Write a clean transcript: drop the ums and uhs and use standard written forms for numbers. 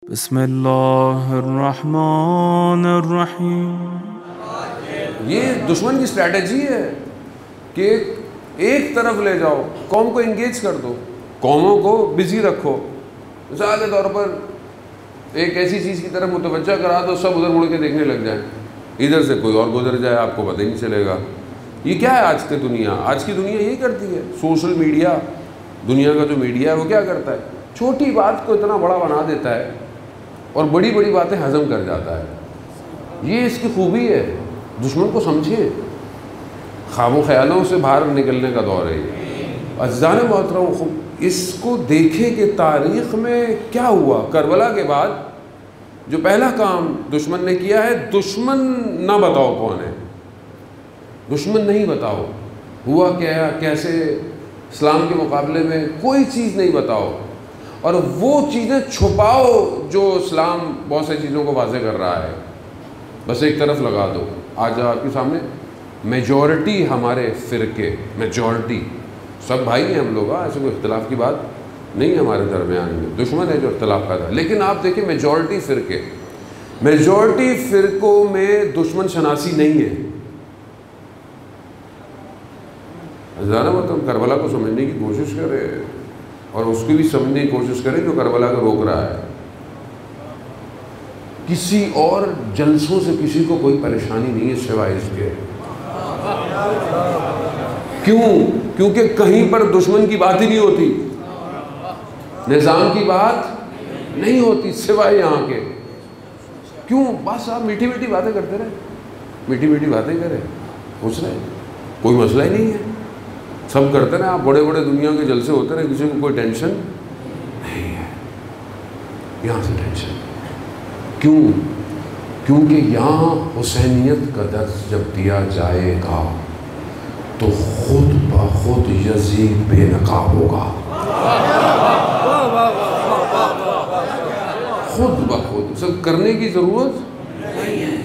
بسم اللہ الرحمن الرحیم۔ یہ دشمن کی اسٹریٹجی ہے کہ ایک طرف لے جاؤ، قوم کو انگیج کر دو، قوموں کو بزی رکھو، مثال کے طور پر ایک ایسی چیز کی طرف متوجہ کرا دو، سب ادھر مڑ کے دیکھنے لگ جائیں، ادھر سے کوئی اور گزر جائے، آپ کو پتہ ہی نہیں چلے گا۔ یہ کیا ہے آج کی دنیا؟ آج کی دنیا یہی کرتی ہے۔ سوشل میڈیا، دنیا کا جو میڈیا ہے وہ کیا کرتا ہے؟ چھوٹی بات کو اتنا بڑا بنا دیتا ہے اور بڑی بڑی باتیں ہضم کر جاتا ہے۔ یہ اس کی خوبی ہے۔ دشمن کو سمجھیں، خواب و خیالوں سے باہر نکلنے کا دور ہے یہ۔ عزیزان محترم، اس کو دیکھیں کہ تاریخ میں کیا ہوا۔ کربلا کے بعد جو پہلا کام دشمن نے کیا ہے، دشمن نہ بتاؤ کون ہے، دشمن نہیں بتاؤ ہوا کیا، کیسے، اسلام کے مقابلے میں کوئی چیز نہیں بتاؤ، اور وہ چیزیں چھپاؤ جو اسلام بہت سی چیزوں کو واضح کر رہا ہے، بس ایک طرف لگا دو۔ آج آپ کے سامنے میجورٹی ہمارے فرقے، میجورٹی سب بھائی ہیں ہم لوگ، ایسے کوئی اختلاف کی بات نہیں ہے ہمارے درمیان میں، دشمن ہے جو اختلاف کرتا ہے، لیکن آپ دیکھیں میجورٹی فرقے، میجورٹی فرقوں میں دشمن شناسی نہیں ہے۔ زیادہ مطلب کربلا کو سمجھنے کی کوشش کرے اور اس کو بھی سمجھنے کی کوشش کرے جو کربلا کو روک رہا ہے۔ کسی اور جلسوں سے کسی کو کوئی پریشانی نہیں ہے سوائے اس کے۔ کیوں؟ کیونکہ کہیں پر دشمن کی بات ہی نہیں ہوتی، نظام کی بات نہیں ہوتی سوائے یہاں کے۔ کیوں؟ بس آپ میٹھی میٹھی باتیں کرتے رہے، میٹھی میٹھی باتیں کریں، خوش رہے، کوئی مسئلہ ہی نہیں ہے، سب کرتے رہے، آپ بڑے بڑے دنیا کے جلسے ہوتے رہے، کسی کو کوئی ٹینشن نہیں ہے۔ یہاں سے ٹینشن کیوں؟ کیونکہ یہاں حسینیت کا درس جب دیا جائے گا تو خود بخود یزید بے نقاب ہوگا، خود بخود، سب کرنے کی ضرورت نہیں ہے۔